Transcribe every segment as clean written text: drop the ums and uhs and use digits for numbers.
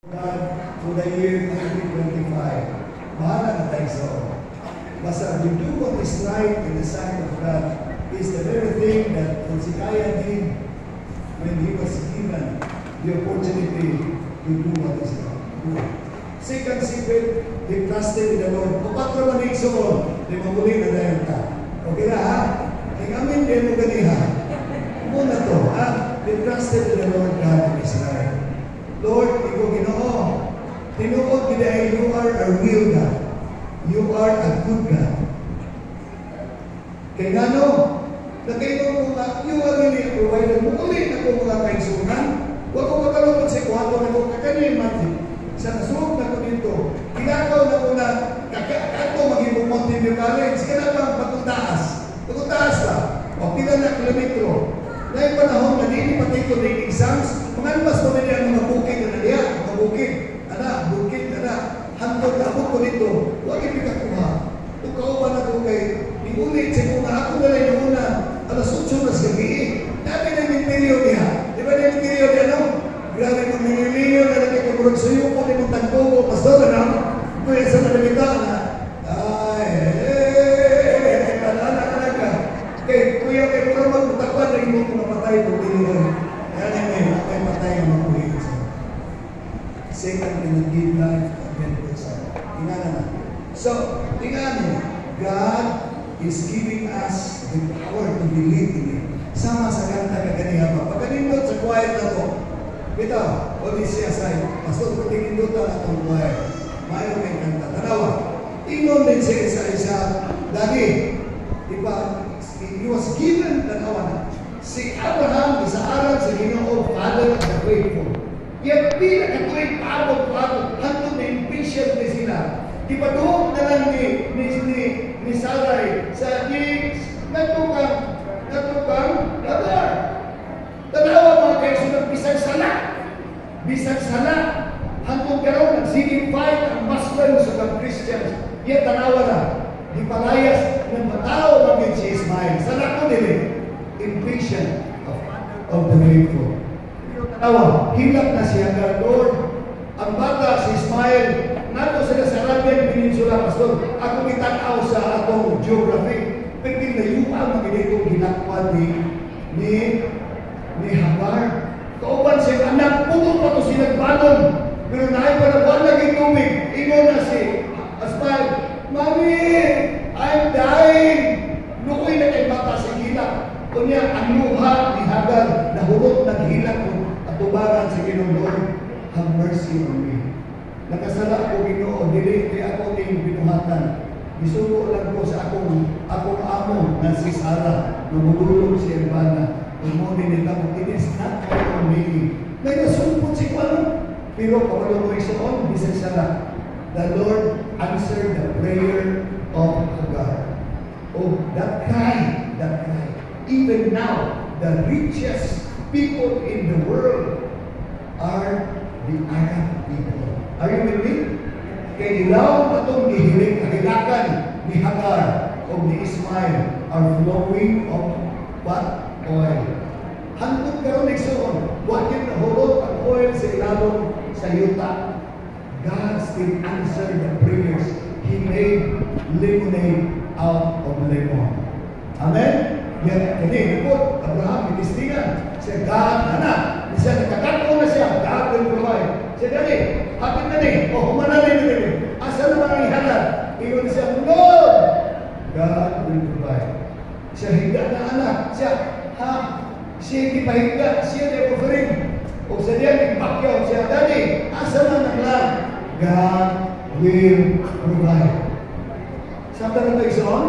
God to the year 2025. Bahala na tayo sa oras. Basta to do what is right in the sight of God is the very thing that Hezekiah did when he was given the opportunity to do what is good. Second secret, he trusted in the Lord. Kapag naman isoon, di mamuli na dahil ka. Okay na ha? Ay amin din mo ganiha. Muna to, ha? He trusted in the Lord God of Israel. Lord, ikaw Ginoo. Tinuod gid ay you are a real God. You are a good God. Kaya ngano, nagkaino mo nga, you are really a provider. Muli na ko mga kaisunan. Huwag ko makalungkot sa kuhato na ko kakanin mati. Sa nasuog na ko dito, ginagaw na ko na kakato maging Mountain College. Kaya na bang pagkutaas? Pagkutaas ba? O pila na kilometro. Ngayon panahon na hindi pati ko na exams, mga mas pa nila ang mga bukid na naliya, mga bukid. Ana, bukid, ana. Hantod na ko dito. Huwag ipika kuha. Kung kauban ako kay ulit sa kung ako na lang yung una, alas 8 na sa gabi. Nabi na yung minteriyo niya. Di ba na yung minteriyo niya, no? Grabe kong miniliyo na nagkakamurag sa iyo po, ni mong tangko, pastor, na kaya sa nalimita na, anak ka. Okay, kuya, kaya kung magputakpan na imo kung mapatay po, tinilin. Kaya na may patay ang makulit sa. Second, cannot give life again to sa. Tingnan na. So, tingnan mo, God is giving us the power to believe in Him. Sama sa kanta kaganiya pa. Pagkanindot sa quiet na to, bitaw, Odisea sa'yo, pastor, kung tinindot na itong quiet, mayroon kayong kanta. Tanawa, inon din siya isa-isa, lagi, diba, he was given, tanawa na, si Abraham, isa-aral sa Ginoo, father of the faithful. Yet, pinakatuwing pagod, hantong na impatient na sila. Di ba doon na lang ni Sarai sa natukang Hagar. Tanawa mga kaisunan, bisag sala. Hantong karoon, nag-signify ang Muslims sa mga Christians. Yan tanawa na, di palayas ng matao maging si Ismail. Sana ko nila, impatient of the faithful. Tanawa, hilap na si Hagar, Lord. Ang bata si Ismail, nato sila sa Arabian Peninsula, pastor. Ako kitanaw sa atong geography. Pero kinayuan maginitong ginakwan ni Hagar. Kauban siya, anak, putol pa ito silang balon. Pero naay pa na wala naging tubig. Ingon na si Ismail, Mami, I'm dying. Nukoy na kay bata sa hilak. Kunya, ang luha ni Hagar, nahulot, naghilak ko at tubaran sa Ginoo, have mercy on me. Nakasala ako Ginoo, dili kay ako ning binuhatan. Gisugo lang ko sa akong amo na si Sarah, namululog si Erbana. Umuni nila mo, it is not my own making. May nasumpot si Kwano. Pero kapag mo isoon, bisag sala. The Lord answered the prayer of Hagar. Oh, that cry. Even now, the richest people in the world are the Arab people. Are you with me? Kaya ilaw na itong gihiling kahilakan ni Hagar o ni Ismail are flowing of what? Oil. Hantod karon igsoon, wakit na hulot ang oil sa ilawom sa yuta. God still answered the prayers. He made lemonade out of lemon. Amen? Yan, kani, nagpot, Abraham, inistingan. Siya, God, anak. Siya, nakakako na siya. God will provide. Siya, dali, hapit na din. O, humanalin na din. Asa naman ang ihanan? Iyon siya, Lord! God will provide. Siya, higa na anak. Siya, siya hindi pahiga. Siya na offering. O sa diyan, nagpakyaw siya. Dali, asa naman ang lang? God will provide. Sa tanong na isoon?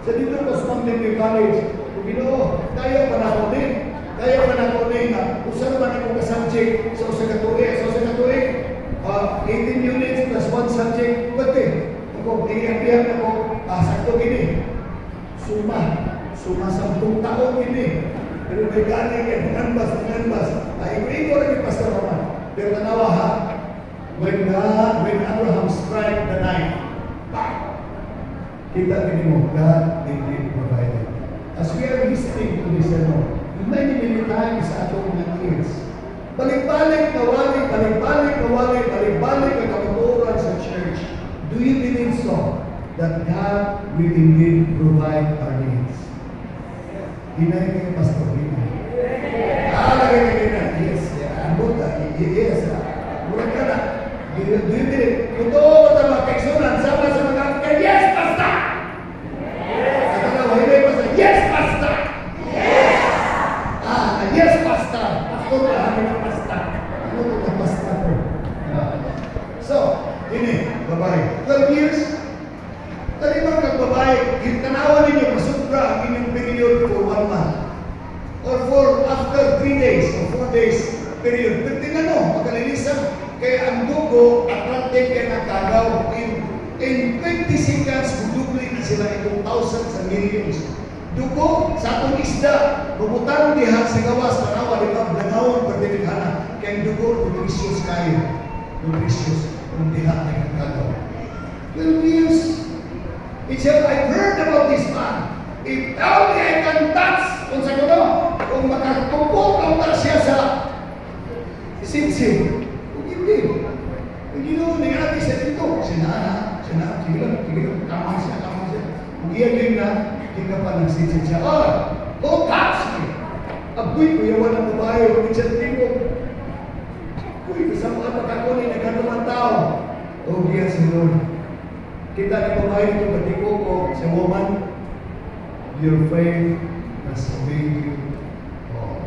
Sa dito ko sa Mountain College, kung Ginoo, kaya pa na ako din. Kaya pa na ako din na usan man akong ka-subject sa usa ka tuig. Sa usa ka tuig, 18 units plus 1 subject. Pati, kung iyan ako, sakto gini. Suma 10 taon gini. Pero may gani kayo, nangbas. Iko lagi Pastor Roman. Pero tanawa ha, when Abraham strike the knife, kita gini mo, God indeed provided. As we are listening to this sermon, may nililitahin sa atong mga ears. Balik-balik na wali that God will indeed provide our needs. Hinay kayo, Pastor. Hinay. Yes. Yes. Murag ka na. Do you believe? Totoo ko na mga kaigsunan. Sama sa mga African. Yes, Pastor! At ano, hinay Pastor. Yes, Pastor! Yes, Pastor! Pastor na, hamin ang Pastor. Ano ito na Pastor? So, ini, babae. 12 years. Talimang nagbabae, tanawan ninyo, masubra ang inyong period for 1 month. Or for after 3 days or 4 days period. Pero tingnan mo, magkalinisan, kaya ang dugo attracted kaya nakagaw. In 20 seconds, dudubli na sila itong thousands and millions. Dugo sa atong isda, bubutang diha sa gawas, tanawa, di ba, blanawon, pagdilighana. Kaya ang dugo, nutritious kayo. Nutritious, kung diha ay nakagaw. 12 years. He said, I've heard about this man. If only I can touch, kung sa kuno, kung makatupok ang siya sa simsim. Kung hindi. Kung ginoon, nangati sa dito. Sinana, sige lang, kamang siya. Kung iyan din na, hindi ka pa nagsisit siya. Don't touch me. Agoy ko, yawan ang babae, kung siya timo. Agoy, kasama ka pagkakunin, nagkatuman tao. O, yes, Lord. Kita ni babae ito, batiko ko, sa woman, your faith has made you whole.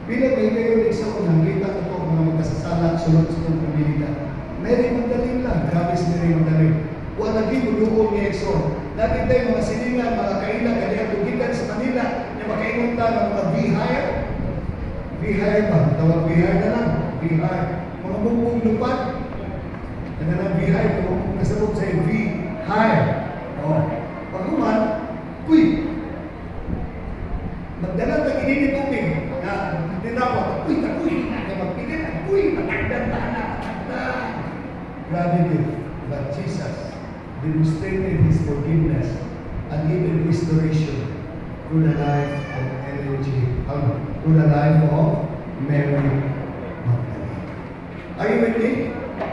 Bila kayo kayo isa ko nakita ito mga magkasasala, sunod sa itong pamilya. Mary Magdalene lang, grabe si Mary Magdalene. Wala dinuluon ni Exxon. Natin tayo mga silingan, mga kailan, kaya tugitan sa Manila, na makainunta ng mga V-hire. V-hire ba? Tawag V-hire na lang. V-hire. Mga bumbong lupat. Ano na V-hire? Kung kasabot sa V-hire. Pag-uman, magdala ng inini tubig na tinawag, matagdan na. Grabe din. But Jesus demonstrated His forgiveness and even restoration through the life of through the life of Mary Magdalene. Are you with me?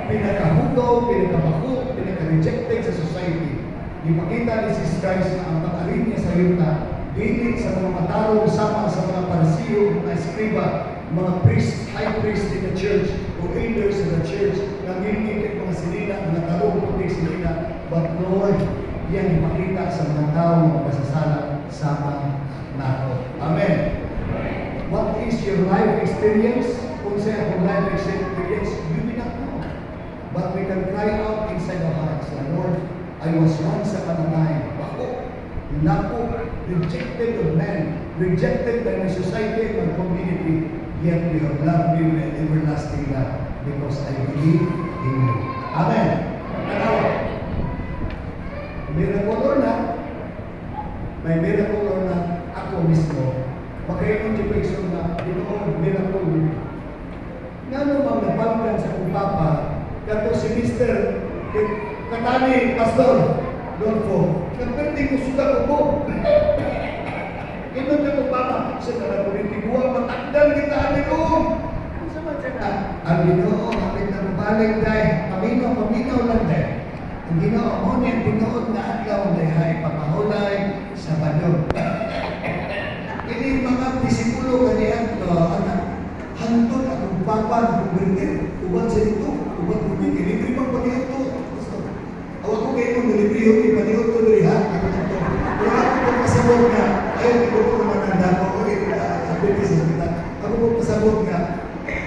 Pinakahugaw, pinakabako, pinaka-rejected sa society. Ipakita ni Jesus Christ na ang pag-arin niya sa yuta, dinit sa mga matarong sama sa mga parisiyo, mga eskriba, mga priest, high priest in the church, o elders in the church, na ginigit mga silina, mga tarong puting silina, but Lord, yan ipakita sa mga taong magkasasala sama nato. Amen. What is your life experience? Kung sa akong life experience, you do not know. But we can cry out inside our hearts, Lord, I was once upon a time, rejected of men, rejected by my society and my community, yet you have loved me with an everlasting love because I believe in you. Amen. Miracle or not, may miracle or not, ako mismo, makainom yung person na, miracle. Nga naman napagkan sa kong papa, kato si Mr. Katani, Pastor Dolfo, nagperding ko suga ko po. Inon na ko papa, sa kalapolitikuha, matagdan kita, Ginoo. Ang Ginoo, kapit na mabalik dahil, paminaw lang dahil. Ang Ginoo, mo niya, tinuod na adlaw dahil, papahulay sa badyo. Ini mga disipulo kaniyan, hantod akong papa, kubertir, uban sa dito, uban kubertir, libre pang pag-iot to. Awag ko kayo nung libriyo, ipaniot ko rin ha. Pero ako po pasabot nga, ayaw ko po mananda ko, ako po pasabot nga,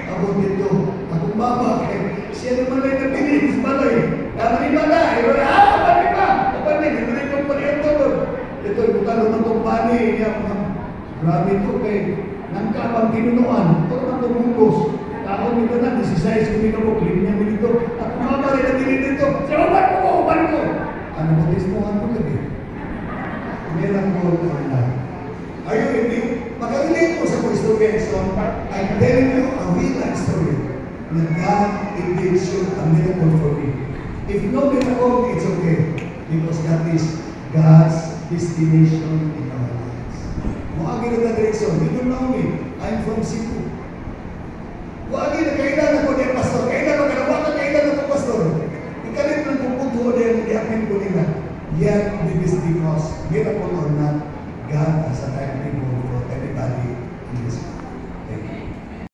ako dito, akong mama, siya naman ay napinis, malay. Kami ba na? Kapag ba? Kapag ba? Libre pang pag-iot to. Ito, ibutalo ng tumpani, grabe ito kay nangkabang tinunuan, ito naman tumungkos. Ako nito na, 16 kumina po, klinya mo dito. At mama rin natin dito. Sa uban ko! Ano ba tismuhan ko lagi? Miracle or not? Are you with me? Makarelate ko sa mga istorya. So, I'm telling you a real life story. Na God indeed showed a miracle for me. If no miracle, it's okay. Because that is God's destination in our lives. Muagi na direction. You don't know me. I'm from Cebu. Wagi na kailan ako din, Pastor. Kailan ako, kailan ako, Pastor. Ikalit ng pupunto din Yet, it is because, miracle or not, God has a time